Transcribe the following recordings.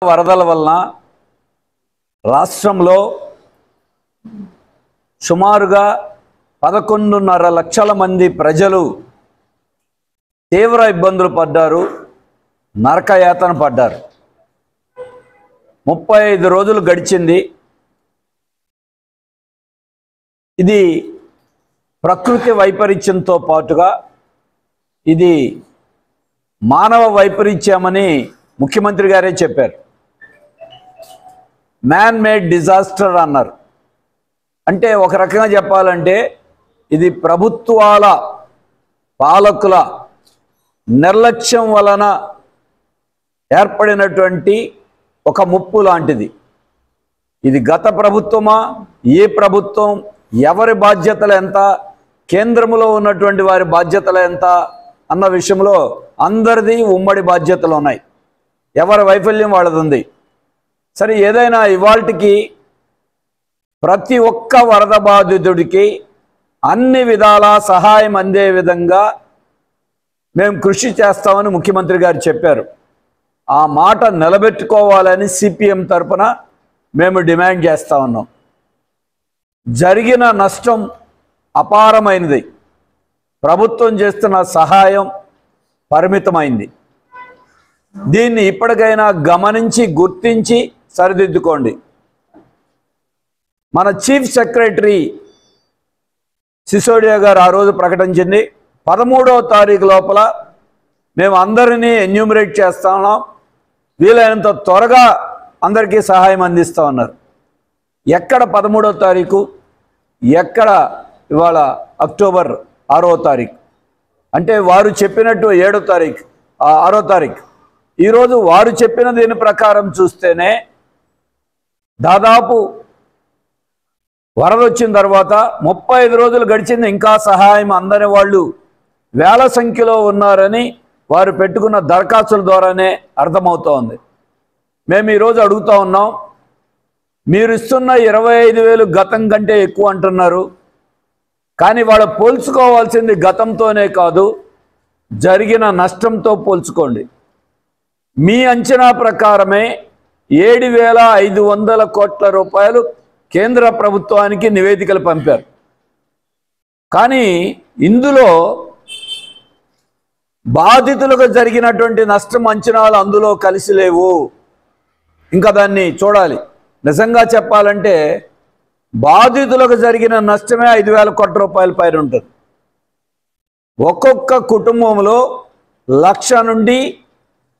వరదల వలన రాష్ట్రంలో సుమారుగా 11.5 లక్షల మంది ప్రజలు తీవ్ర ఇబ్బందులు పడ్డారు, నరకయాతన పడ్డారు. 35 రోజులు గడిచింది. ఇది ప్రకృతి వైపరీత్యంతో పాటుగా ఇది మానవ వైపరీత్యమని ముఖ్యమంత్రి గారే చెప్పారు. మ్యాన్ మేడ్ డిజాస్టర్ అన్నారు. అంటే ఒక రకంగా చెప్పాలంటే ఇది ప్రభుత్వాల పాలకుల నిర్లక్ష్యం వలన ఏర్పడినటువంటి ఒక ముప్పు లాంటిది. ఇది గత ప్రభుత్వమా, ఏ ప్రభుత్వం, ఎవరి బాధ్యతలు ఎంత, కేంద్రంలో ఉన్నటువంటి వారి బాధ్యతలు ఎంత అన్న విషయంలో అందరిది ఉమ్మడి బాధ్యతలు ఉన్నాయి. ఎవరి వైఫల్యం వాళ్ళది ఉంది. సరే, ఏదైనా ఇవాల్టికి ప్రతి ఒక్క వరద బాధితుడికి అన్ని విధాల సహాయం అందే విధంగా మేము కృషి చేస్తామని ముఖ్యమంత్రి గారు చెప్పారు. ఆ మాట నిలబెట్టుకోవాలని సిపిఎం తరపున మేము డిమాండ్ చేస్తూ ఉన్నాం. జరిగిన నష్టం అపారమైనది. ప్రభుత్వం చేస్తున్న సహాయం పరిమితమైంది. దీన్ని ఇప్పటికైనా గమనించి గుర్తించి సరిదిద్దుకోండి. మన చీఫ్ సెక్రటరీ సిసోడియా గారు ఆ రోజు ప్రకటించింది 13వ తారీఖు లోపల మేము అందరినీ ఎన్యూమరేట్ చేస్తా ఉన్నాం, వీలైనంత త్వరగా అందరికీ సహాయం అందిస్తూ ఉన్నారు. ఎక్కడ 13వ తారీఖు, ఎక్కడ ఇవాళ అక్టోబర్ 6వ తారీఖు? అంటే వారు చెప్పినట్టు 7వ తారీఖు 6వ తారీఖు. ఈరోజు వారు చెప్పిన దీని ప్రకారం చూస్తేనే దాదాపు వరద వచ్చిన తర్వాత 35 రోజులు గడిచింది, ఇంకా సహాయం అందని వాళ్ళు వేల సంఖ్యలో ఉన్నారని వారు పెట్టుకున్న దరఖాస్తుల ద్వారానే అర్థమవుతోంది. మేము ఈరోజు అడుగుతూ ఉన్నాం, మీరు ఇస్తున్న 25,000 గతం కంటే ఎక్కువ అంటున్నారు. కానీ వాళ్ళు పోల్చుకోవాల్సింది గతంతోనే కాదు, జరిగిన నష్టంతో పోల్చుకోండి. మీ అంచనా ప్రకారమే 7,500 కోట్ల రూపాయలు కేంద్ర ప్రభుత్వానికి నివేదికలు పంపారు. కానీ ఇందులో బాధితులకు జరిగినటువంటి నష్టం అంచనాలు అందులో కలిసి లేవు. ఇంకా దాన్ని చూడాలి. నిజంగా చెప్పాలంటే బాధితులకు జరిగిన నష్టమే 5,000 కోట్ల రూపాయల పైన ఉంటుంది. ఒక్కొక్క కుటుంబంలో 1,00,000 నుండి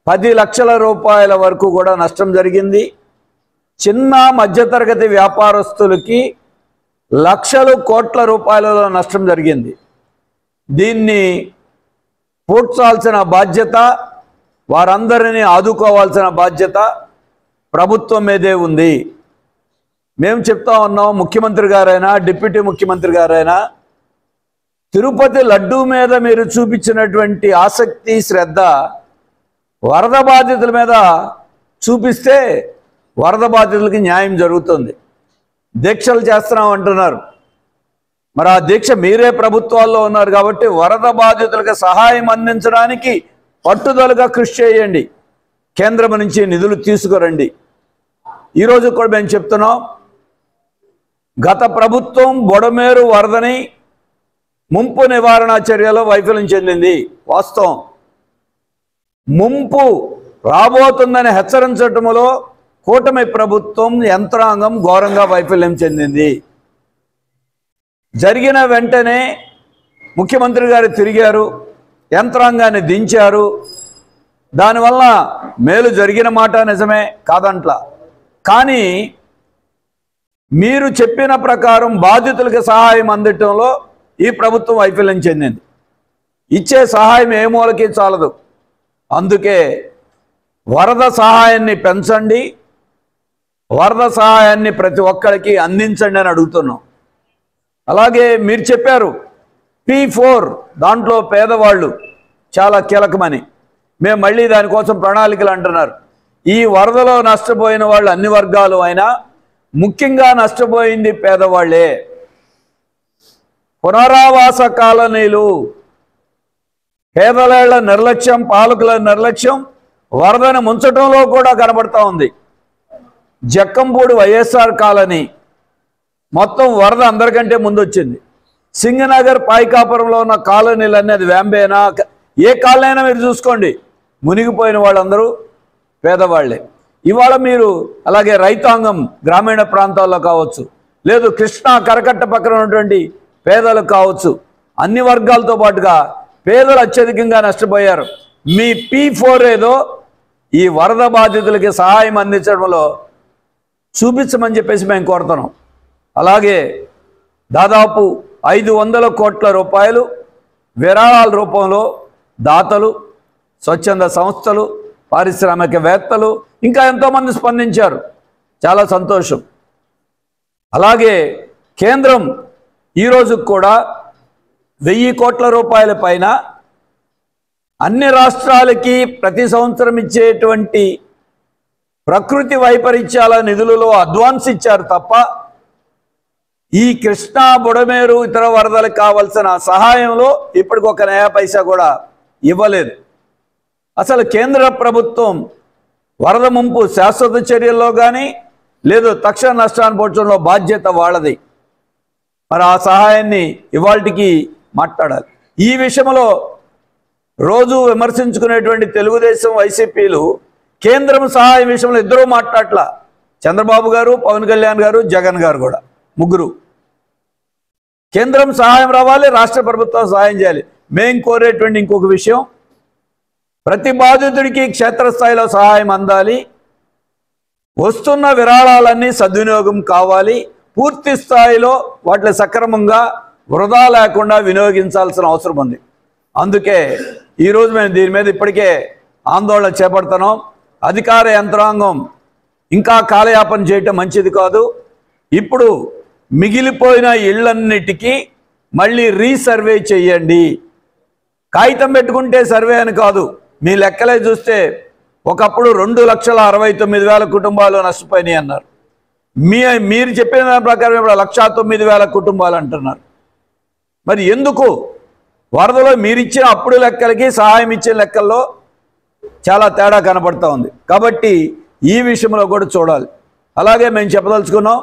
10 లక్షల రూపాయల వరకు కూడా నష్టం జరిగింది. చిన్న మధ్యతరగతి వ్యాపారస్తులకి లక్షల కోట్ల రూపాయలలో నష్టం జరిగింది. దీన్ని పూడ్చాల్సిన బాధ్యత, వారందరినీ ఆదుకోవాల్సిన బాధ్యత ప్రభుత్వం మీదే ఉంది. మేము చెప్తా ఉన్నాం, ముఖ్యమంత్రి గారైనా డిప్యూటీ ముఖ్యమంత్రి గారైనా తిరుపతి లడ్డూ మీద మీరు చూపించినటువంటి ఆసక్తి, శ్రద్ధ వరద బాధితుల మీద చూపిస్తే వరద బాధితులకి న్యాయం జరుగుతుంది. దీక్షలు చేస్తున్నాం అంటున్నారు. మరి ఆ దీక్ష మీరే ప్రభుత్వాల్లో ఉన్నారు కాబట్టి వరద బాధితులకు సహాయం అందించడానికి పట్టుదలగా కృషి చేయండి. కేంద్రం నుంచి నిధులు తీసుకురండి. ఈరోజు కూడా మేము చెప్తున్నాం, గత ప్రభుత్వం బొడమేరు వరదని ముంపు నివారణ చర్యలో వైఫల్యం చెందింది. వాస్తవం. ముంపు రాబోతుందని హెచ్చరించటంలో కూటమి ప్రభుత్వం యంత్రాంగం ఘోరంగా వైఫల్యం చెందింది. జరిగిన వెంటనే ముఖ్యమంత్రి గారు తిరిగారు, యంత్రాంగాన్ని దించారు. దానివల్ల మేలు జరిగిన మాట నిజమే, కాదంట్లా. కానీ మీరు చెప్పిన ప్రకారం బాధితులకు సహాయం అందటంలో ఈ ప్రభుత్వం వైఫల్యం చెందింది. ఇచ్చే సహాయం ఏ మూలకి చాలదు. అందుకే వరద సహాయాన్ని పెంచండి, వరద సహాయాన్ని ప్రతి ఒక్కరికి అందించండి అని అడుగుతున్నాం. అలాగే మీరు చెప్పారు P4 దాంట్లో పేదవాళ్ళు చాలా కీలకమని. మేము మళ్ళీ దానికోసం ప్రణాళికలు అంటున్నారు. ఈ వరదలో నష్టపోయిన వాళ్ళు అన్ని వర్గాలు అయినా ముఖ్యంగా నష్టపోయింది పేదవాళ్లే. పునరావాస కాలనీలు, పేదల నిర్లక్ష్యం, పాలకుల నిర్లక్ష్యం వరదను ముంచటంలో కూడా కనబడతా ఉంది. జక్కంపూడి వైఎస్ఆర్ కాలనీ మొత్తం వరద అందరికంటే ముందు వచ్చింది. సింగనగర్ పాయికాపురంలో ఉన్న కాలనీలన్నీ అది వ్యాంబేనా ఏ కాలనీ అయినా మీరు చూసుకోండి, మునిగిపోయిన వాళ్ళందరూ పేదవాళ్లే. ఇవాళ మీరు అలాగే రైతాంగం గ్రామీణ ప్రాంతాల్లో కావచ్చు, లేదు కృష్ణా కరకట్ట పక్కన ఉన్నటువంటి పేదలు కావచ్చు, అన్ని వర్గాలతో పాటుగా పేదలు అత్యధికంగా నష్టపోయారు. మీ P4 ఏదో ఈ వరద బాధితులకి సహాయం అందించడంలో చూపించమని చెప్పేసి మేము కోరుతున్నాం. అలాగే దాదాపు 500 కోట్ల రూపాయలు విరాళాల రూపంలో దాతలు, స్వచ్ఛంద సంస్థలు, పారిశ్రామికవేత్తలు ఇంకా ఎంతోమంది స్పందించారు. చాలా సంతోషం. అలాగే కేంద్రం ఈరోజు కూడా 1000 కోట్ల రూపాయల పైన అన్ని రాష్ట్రాలకి ప్రతి సంవత్సరం ఇచ్చేటువంటి ప్రకృతి వైపరీత్యాల నిధులలో అడ్వాన్స్ ఇచ్చారు తప్ప ఈ కృష్ణా బుడమేరు ఇతర వరదలకు కావలసిన సహాయంలో ఇప్పటికి ఒక నయా పైసా కూడా ఇవ్వలేదు. అసలు కేంద్ర ప్రభుత్వం వరద ముంపు శాశ్వత చర్యల్లో కానీ లేదు తక్షణ నష్టాన్ని పోడ్చడంలో బాధ్యత వాళ్ళది. మరి ఆ సహాయాన్ని ఇవాళకి మాట్లాడాలి. ఈ విషయంలో రోజు విమర్శించుకునేటువంటి తెలుగుదేశం వైసీపీలు కేంద్రం సహాయం విషయంలో ఇద్దరూ మాట్లాడలా. చంద్రబాబు గారు, పవన్ కళ్యాణ్ గారు, జగన్ గారు కూడా ముగ్గురు. కేంద్రం సహాయం రావాలి, రాష్ట్ర ప్రభుత్వం సహాయం చేయాలి. మేం కోరేటువంటి ఇంకొక విషయం, ప్రతి బాధితుడికి క్షేత్రస్థాయిలో సహాయం అందాలి. వస్తున్న విరాళాలన్నీ సద్వినియోగం కావాలి. పూర్తి స్థాయిలో వాటిని సక్రమంగా వృధా లేకుండా వినియోగించాల్సిన అవసరం ఉంది. అందుకే ఈరోజు మేము దీని మీద ఇప్పటికే ఆందోళన చేపడుతున్నాం. అధికార యంత్రాంగం ఇంకా కాలయాపన చేయటం మంచిది కాదు. ఇప్పుడు మిగిలిపోయిన ఇళ్లన్నిటికీ మళ్ళీ రీసర్వే చేయండి. కాగితం పెట్టుకుంటే సర్వే అని కాదు. మీ లెక్కలే చూస్తే ఒకప్పుడు 2,69,000 కుటుంబాలు నష్టపోయినాయి అన్నారు. మీరు చెప్పిన దాని ప్రకారం ఇప్పుడు 1,09,000 కుటుంబాలు అంటున్నారు. మరి ఎందుకు వరదలో మీరిచ్చిన అప్పుడు లెక్కలకి సహాయం ఇచ్చే లెక్కల్లో చాలా తేడా కనబడుతూ ఉంది. కాబట్టి ఈ విషయంలో కూడా చూడాలి. అలాగే మేము చెప్పదలుచుకున్నాం,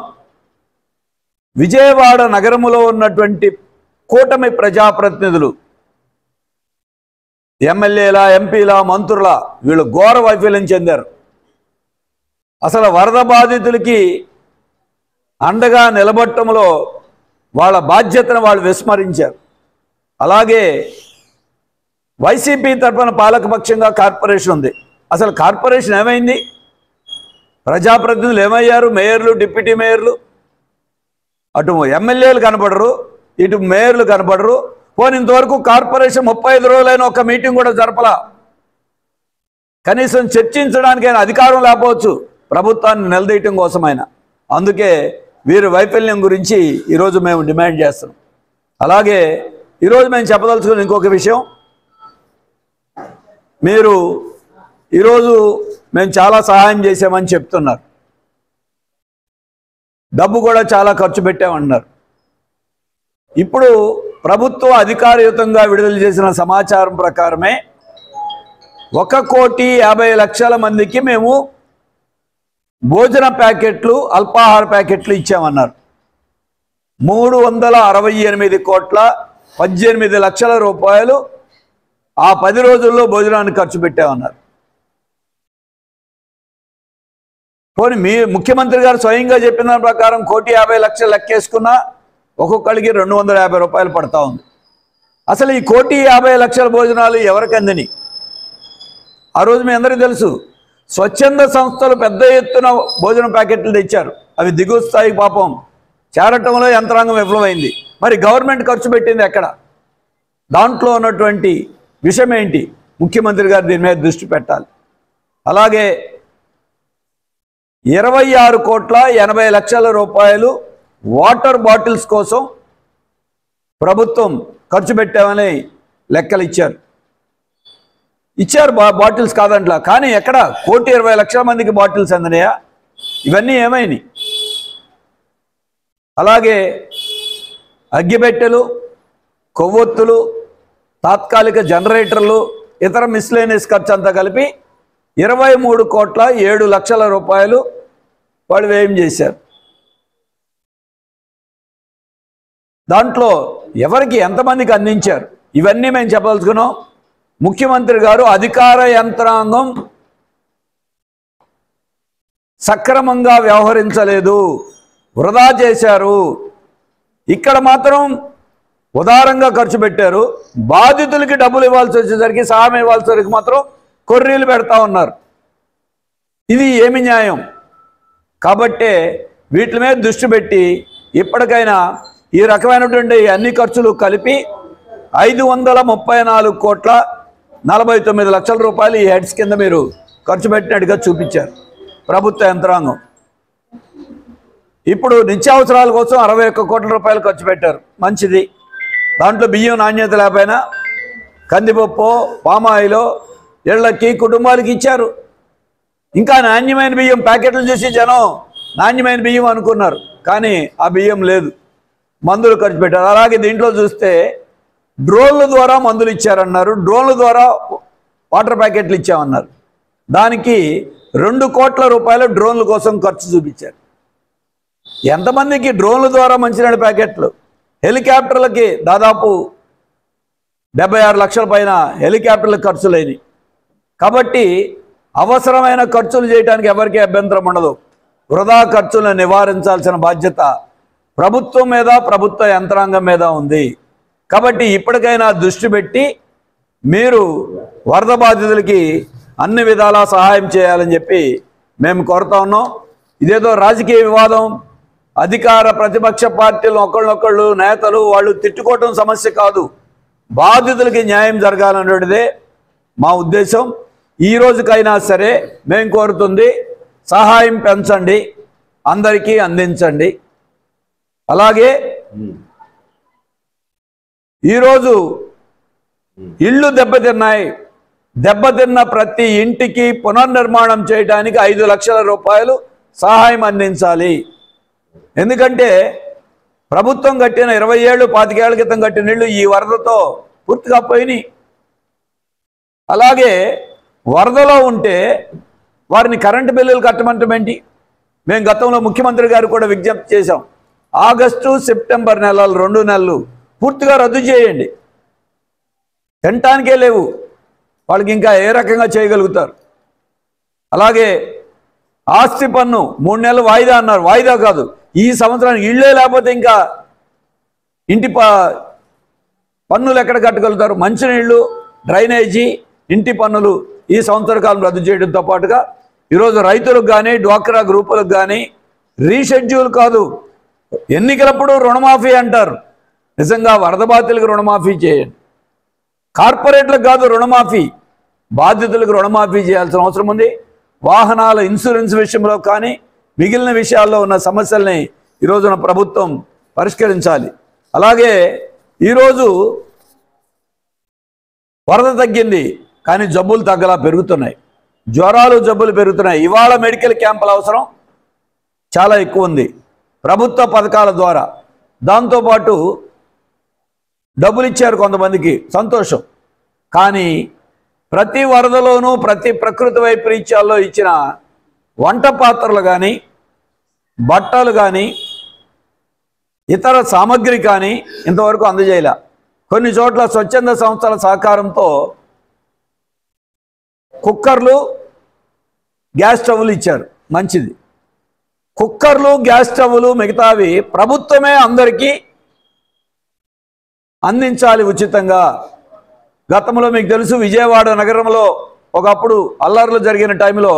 విజయవాడ నగరములో ఉన్నటువంటి కూటమి ప్రజాప్రతినిధులు, ఎమ్మెల్యేల, ఎంపీల, మంత్రుల వీళ్ళు ఘోర వైఫల్యం చెందారు. అసలు వరద బాధితులకి అండగా నిలబడటంలో వాళ్ళ బాధ్యతను వాళ్ళు విస్మరించారు. అలాగే వైసీపీ తరఫున పాలకపక్షంగా కార్పొరేషన్ ఉంది. అసలు కార్పొరేషన్ ఏమైంది? ప్రజాప్రతినిధులు ఏమయ్యారు? మేయర్లు, డిప్యూటీ మేయర్లు. అటు ఎమ్మెల్యేలు కనపడరు, ఇటు మేయర్లు కనపడరు. పోనీ ఇంతవరకు కార్పొరేషన్ 35 రోజులైన ఒక మీటింగ్ కూడా జరపలా. కనీసం చర్చించడానికైనా అధికారం లేకపోవచ్చు ప్రభుత్వాన్ని నిలదీయటం కోసమైనా. అందుకే వీరి వైఫల్యం గురించి ఈరోజు మేము డిమాండ్ చేస్తున్నాం. అలాగే ఈరోజు మేము చెప్పదలుచుకున్న ఇంకొక విషయం, మీరు ఈరోజు మేము చాలా సహాయం చేసామని చెప్తున్నారు, డబ్బు కూడా చాలా ఖర్చు పెట్టామన్నారు. ఇప్పుడు ప్రభుత్వం అధికారయుతంగా విడుదల చేసిన సమాచారం ప్రకారమే 1,50,00,000 మందికి మేము భోజన ప్యాకెట్లు, అల్పాహార ప్యాకెట్లు ఇచ్చామన్నారు. 368,18,00,000 రూపాయలు ఆ 10 రోజుల్లో భోజనానికి ఖర్చు పెట్టామన్నారు. పోనీ మీ ముఖ్యమంత్రి గారు స్వయంగా చెప్పిన దాని ప్రకారం 1,50,00,000 లెక్కేసుకున్నా ఒక్కొక్కరికి 250 రూపాయలు పడతా ఉంది. అసలు ఈ 1,50,00,000 భోజనాలు ఎవరికి అందని? ఆ రోజు మీ అందరికీ తెలుసు, స్వచ్ఛంద సంస్థలు పెద్ద ఎత్తున భోజన ప్యాకెట్లు తెచ్చారు. అవి దిగువ స్థాయి పాపం చేరటంలో యంత్రాంగం విఫలమైంది. మరి గవర్నమెంట్ ఖర్చు పెట్టింది ఎక్కడ? దాంట్లో ఉన్నటువంటి విషయం ఏంటి? ముఖ్యమంత్రి గారు దీని మీద దృష్టి పెట్టాలి. అలాగే 26,80,00,000 రూపాయలు వాటర్ బాటిల్స్ కోసం ప్రభుత్వం ఖర్చు పెట్టామని లెక్కలు ఇచ్చారు. బాటిల్స్ కాదంట్లా, కానీ ఎక్కడ 1,20,00,000 మందికి బాటిల్స్ అందినాయా? ఇవన్నీ ఏమైనాయి? అలాగే అగ్గిపెట్టెలు, కొవ్వొత్తులు, తాత్కాలిక జనరేటర్లు, ఇతర మిస్లేనియస్ ఖర్చు అంతా కలిపి 23,07,00,000 వాళ్ళు వ్యయం చేశారు. దాంట్లో ఎవరికి ఎంతమందికి అందించారు ఇవన్నీ మేము చెప్పదలుచుకున్నాం. ముఖ్యమంత్రి గారు అధికార యంత్రాంగం సక్రమంగా వ్యవహరించలేదు, వృధా చేశారు. ఇక్కడ మాత్రం ఉదారంగా ఖర్చు పెట్టారు. బాధితులకి డబ్బులు ఇవ్వాల్సి వచ్చేసరికి, సహాయం ఇవ్వాల్సి వచ్చేసరికి మాత్రం కొర్రీలు పెడతా ఉన్నారు. ఇది ఏమి న్యాయం? కాబట్టే వీటి మీద దృష్టి పెట్టి ఇప్పటికైనా ఈ రకమైనటువంటి అన్ని ఖర్చులు కలిపి 534,49 రూపాయలు ఈ హెడ్స్ కింద మీరు ఖర్చు పెట్టినట్టుగా చూపించారు ప్రభుత్వ యంత్రాంగం. ఇప్పుడు నిత్యావసరాల కోసం 61 కోట్ల రూపాయలు ఖర్చు పెట్టారు, మంచిది. దాంట్లో బియ్యం నాణ్యత లేకపోయినా కందిపప్పు, పామాయిలో ఇళ్లకి, కుటుంబాలకి ఇచ్చారు. ఇంకా నాణ్యమైన బియ్యం ప్యాకెట్లు చూసి జనం నాణ్యమైన బియ్యం అనుకున్నారు, కానీ ఆ బియ్యం లేదు, మందులు ఖర్చు పెట్టారు. అలాగే దీంట్లో చూస్తే డ్రోన్ల ద్వారా మందులు ఇచ్చారన్నారు, డ్రోన్ల ద్వారా వాటర్ ప్యాకెట్లు ఇచ్చామన్నారు. దానికి 2 కోట్ల రూపాయలు డ్రోన్ల కోసం ఖర్చు చూపించారు. ఎంతమందికి డ్రోన్ల ద్వారా మంచినీళ్ళ ప్యాకెట్లు? హెలికాప్టర్లకి దాదాపు 76 లక్షల పైన హెలికాప్టర్లకు ఖర్చులైనవి. కాబట్టి అవసరమైన ఖర్చులు చేయడానికి ఎవరికీ అభ్యంతరం ఉండదు. వృధా ఖర్చులను నివారించాల్సిన బాధ్యత ప్రభుత్వం మీద, ప్రభుత్వ యంత్రాంగం మీద ఉంది. కాబట్టి ఇప్పటికైనా దృష్టి పెట్టి మీరు వరద బాధితులకి అన్ని విధాలా సహాయం చేయాలని చెప్పి మేము కోరుతా ఉన్నాం. ఇదేదో రాజకీయ వివాదం, అధికార ప్రతిపక్ష పార్టీలు ఒకళ్ళొకళ్ళు నేతలు వాళ్ళు తిట్టుకోవటం సమస్య కాదు. బాధితులకి న్యాయం జరగాలనేదే మా ఉద్దేశం. ఈ రోజుకైనా సరే మేము కోరుతుంది సహాయం పెంచండి, అందరికీ అందించండి. అలాగే ఈరోజు ఇళ్ళు దెబ్బతిన్నాయి, దెబ్బతిన్న ప్రతి ఇంటికి పునర్నిర్మాణం చేయడానికి 5 లక్షల రూపాయలు సహాయం అందించాలి. ఎందుకంటే ప్రభుత్వం కట్టిన 20 ఏళ్ళు 25 ఏళ్ల క్రితం కట్టిన ఇళ్ళు ఈ వరదతో పూర్తిగా పోయినాయి. అలాగే వరదలో ఉంటే వారిని కరెంటు బిల్లులు కట్టమంటాం ఏంటి? మేము గతంలో ముఖ్యమంత్రి గారు కూడా విజ్ఞప్తి చేశాం. ఆగస్టు, సెప్టెంబర్ నెలలు 2 నెలలు పూర్తిగా రద్దు చేయండి. తినటానికే లేవు, వాళ్ళకి ఇంకా ఏ రకంగా చేయగలుగుతారు? అలాగే ఆస్తి పన్ను 3 నెలలు వాయిదా అన్నారు, వాయిదా కాదు, ఈ సంవత్సరానికి ఇళ్ళే లేకపోతే ఇంకా ఇంటి పన్నులు ఎక్కడ కట్టగలుగుతారు? మంచినీళ్ళు, డ్రైనేజీ, ఇంటి పన్నులు ఈ సంవత్సర కాలం రద్దు చేయడంతో పాటుగా ఈరోజు రైతులకు కానీ, డ్వాక్రా గ్రూపులకు కానీ రీషెడ్యూల్ కాదు, ఎన్నికలప్పుడు రుణమాఫీ అంటారు. నిజంగా వరద బాధితులకు రుణమాఫీ చేయండి. కార్పొరేట్లకు కాదు రుణమాఫీ, బాధితులకు రుణమాఫీ చేయాల్సిన అవసరం ఉంది. వాహనాల ఇన్సూరెన్స్ విషయంలో కానీ మిగిలిన విషయాల్లో ఉన్న సమస్యల్ని ఈరోజున ప్రభుత్వం పరిష్కరించాలి. అలాగే ఈరోజు వరద తగ్గింది, కానీ జబ్బులు తగ్గలా పెరుగుతున్నాయి, జ్వరాలు జబ్బులు పెరుగుతున్నాయి. ఇవాళ మెడికల్ క్యాంపుల అవసరం చాలా ఎక్కువ ఉంది ప్రభుత్వ పథకాల ద్వారా. దాంతోపాటు డబ్బులు ఇచ్చారు కొంతమందికి, సంతోషం. కానీ ప్రతి వరదలోనూ, ప్రతి ప్రకృతి వైపరీత్యాల్లో ఇచ్చిన వంట పాత్రలు కానీ, బట్టలు కానీ, ఇతర సామగ్రి కానీ ఇంతవరకు అందజేయలే. కొన్ని చోట్ల స్వచ్ఛంద సంస్థల సహకారంతో కుక్కర్లు, గ్యాస్ స్టవ్లు ఇచ్చారు, మంచిది. కుక్కర్లు, గ్యాస్ స్టవ్లు మిగతావి ప్రభుత్వమే అందరికీ అందించాలి ఉచితంగా. గతంలో మీకు తెలుసు, విజయవాడ నగరంలో ఒకప్పుడు అల్లర్లు జరిగిన టైంలో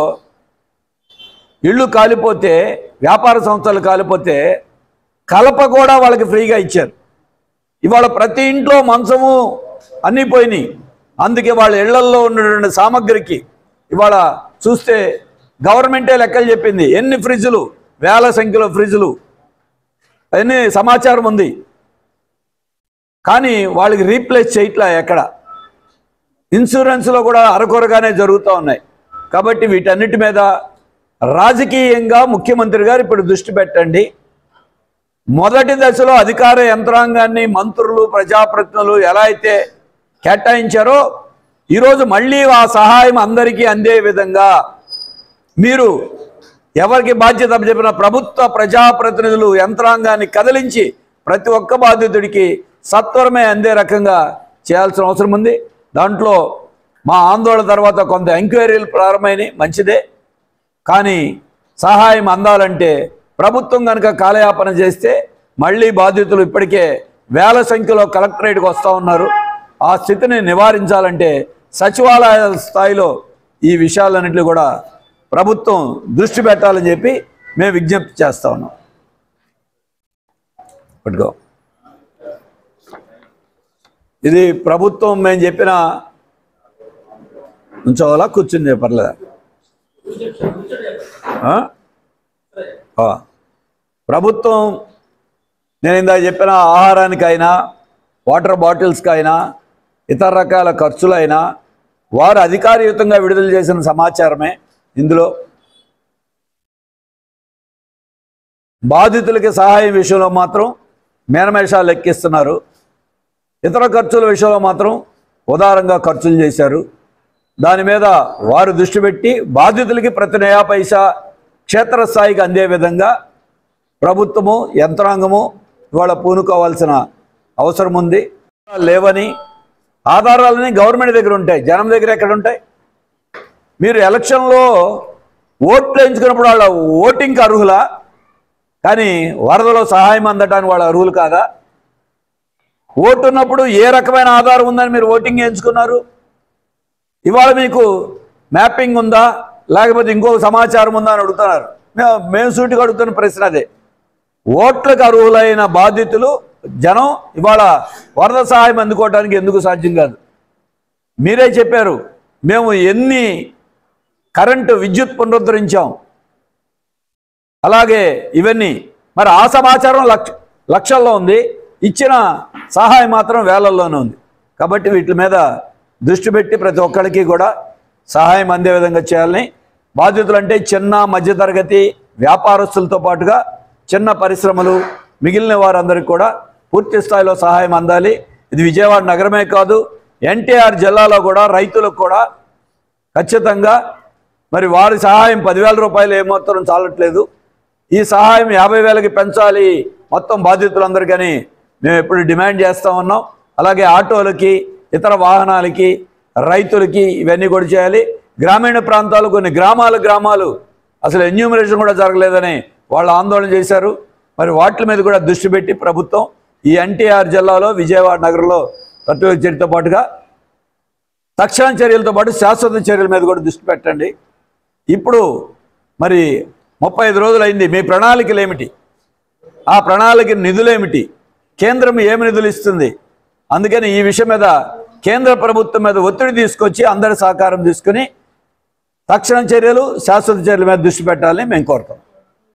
ఇళ్ళు కాలిపోతే, వ్యాపార సంస్థలు కాలిపోతే కలప కూడా వాళ్ళకి ఫ్రీగా ఇచ్చారు. ఇవాళ ప్రతి ఇంట్లో మంచము అన్నీ పోయినాయి. అందుకే వాళ్ళ ఇళ్లల్లో ఉన్నటువంటి సామగ్రికి ఇవాళ చూస్తే గవర్నమెంటే లెక్కలు చెప్పింది, ఎన్ని ఫ్రిడ్జ్లు, వేల సంఖ్యలో ఫ్రిడ్జ్లు, అన్ని సమాచారం ఉంది. కానీ వాళ్ళకి రీప్లేస్ చేయట్లే ఎక్కడ. ఇన్సూరెన్స్లో కూడా అరకొరగానే జరుగుతూ ఉన్నాయి. కాబట్టి వీటన్నిటి మీద రాజకీయంగా ముఖ్యమంత్రి గారు ఇప్పుడు దృష్టి పెట్టండి. మొదటి దశలో అధికార యంత్రాంగాన్ని, మంత్రులు, ప్రజాప్రతినిధులు ఎలా అయితే కేటాయించారో ఈరోజు మళ్ళీ ఆ సహాయం అందరికీ అందే విధంగా మీరు ఎవరికి బాధ్యత చెప్పిన ప్రభుత్వ ప్రజాప్రతినిధులు యంత్రాంగాన్ని కదిలించి ప్రతి ఒక్క బాధితుడికి సత్వరమే అందే రకంగా చేయాల్సిన అవసరం ఉంది. దాంట్లో మా ఆందోళన తర్వాత కొంత ఎంక్వైరీలు ప్రారంభమైనాయి, మంచిదే. కానీ సహాయం అందాలంటే ప్రభుత్వం కనుక కాలయాపన చేస్తే మళ్ళీ బాధితులు ఇప్పటికే వేల సంఖ్యలో కలెక్టరేట్కి వస్తూ ఉన్నారు. ఆ స్థితిని నివారించాలంటే సచివాలయ స్థాయిలో ఈ విషయాలన్నింటినీ కూడా ప్రభుత్వం దృష్టి పెట్టాలని చెప్పి మేము విజ్ఞప్తి చేస్తూ ఉన్నాం. పట్టుకో, ఇది ప్రభుత్వం మేము చెప్పిన ఉంచోవాలా కూర్చుని పర్లేదా? ప్రభుత్వం నేను ఇందాక చెప్పిన ఆహారానికైనా వాటర్ బాటిల్స్కైనా ఇతర రకాల ఖర్చులైనా వారు అధికారయుతంగా విడుదల చేసిన సమాచారమే. ఇందులో బాధితులకి సహాయం విషయంలో మాత్రం మేనమేషాలు లెక్కిస్తున్నారు, ఇతర ఖర్చుల విషయంలో మాత్రం ఉదారంగా ఖర్చులు చేశారు. దాని మీద వారు దృష్టి పెట్టి బాధితులకి ప్రతి నయా పైసా క్షేత్రస్థాయికి అందే విధంగా ప్రభుత్వము యంత్రాంగము ఇవాళ పూనుకోవాల్సిన అవసరం ఉంది. లేవని ఆధారాలని గవర్నమెంట్ దగ్గర ఉంటాయి, జనం దగ్గర ఎక్కడ ఉంటాయి? మీరు ఎలక్షన్లో ఓట్లు ఎంచుకున్నప్పుడు వాళ్ళ ఓటింగ్కి అర్హులా? కానీ వరదలో సహాయం అందటానికి వాళ్ళ అర్హులు కాదా? ఓటు ఉన్నప్పుడు ఏ రకమైన ఆధారం ఉందని మీరు ఓటింగ్ ఎంచుకున్నారు? ఇవాళ మీకు మ్యాపింగ్ ఉందా లేకపోతే ఇంకొక సమాచారం ఉందా అని అడుగుతున్నారు. మేము సూటిగా అడుగుతున్న ప్రశ్న అదే. ఓట్లకు అర్హులైన బాధితులు జనం ఇవాళ వరద సహాయం అందుకోవడానికి ఎందుకు సాధ్యం కాదు? మీరే చెప్పారు మేము ఎన్ని కరెంటు విద్యుత్ పునరుద్ధరించాం, అలాగే ఇవన్నీ. మరి ఆ సమాచారం లక్షల్లో ఉంది, ఇచ్చిన సహాయం మాత్రం వేలల్లోనే ఉంది. కాబట్టి వీటి మీద దృష్టి పెట్టి ప్రతి ఒక్కరికి కూడా సహాయం అందే విధంగా చేయాలని. బాధితులు అంటే చిన్న మధ్యతరగతి వ్యాపారస్తులతో పాటుగా చిన్న పరిశ్రమలు మిగిలిన వారందరికీ కూడా పూర్తి స్థాయిలో సహాయం అందాలి. ఇది విజయవాడ నగరమే కాదు, ఎన్టీఆర్ జిల్లాలో కూడా రైతులకు కూడా ఖచ్చితంగా మరి వారి సహాయం 10,000 రూపాయలు ఏమాత్రం చాలట్లేదు. ఈ సహాయం 50,000కి పెంచాలి మొత్తం బాధితులందరికీ మేము ఎప్పుడు డిమాండ్ చేస్తూ ఉన్నాం. అలాగే ఆటోలకి ఇతర వాహనాలకి రైతులకి ఇవన్నీ కూడా చేయాలి. గ్రామీణ ప్రాంతాలు కొన్ని గ్రామాలు అసలు ఎన్యూమరేషన్ కూడా జరగలేదని వాళ్ళు ఆందోళన చేశారు. మరి వాటి మీద కూడా దృష్టి పెట్టి ప్రభుత్వం ఈ ఎన్టీఆర్ జిల్లాలో విజయవాడ నగరంలో ప్రత్యేక చర్యతో పాటుగా తక్షణ చర్యలతో పాటు శాశ్వత చర్యల మీద కూడా దృష్టి పెట్టండి. ఇప్పుడు మరి 35 రోజులైంది, మీ ప్రణాళికలు ఏమిటి? ఆ ప్రణాళిక నిధులేమిటి? కేంద్రం ఏమి నిధులు ఇస్తుంది? అందుకని ఈ విషయం మీద కేంద్ర ప్రభుత్వం మీద ఒత్తిడి తీసుకొచ్చి అందరి సహకారం తీసుకుని తక్షణ చర్యలు శాశ్వత చర్యల మీద దృష్టి పెట్టాలని మేము కోరుతాం.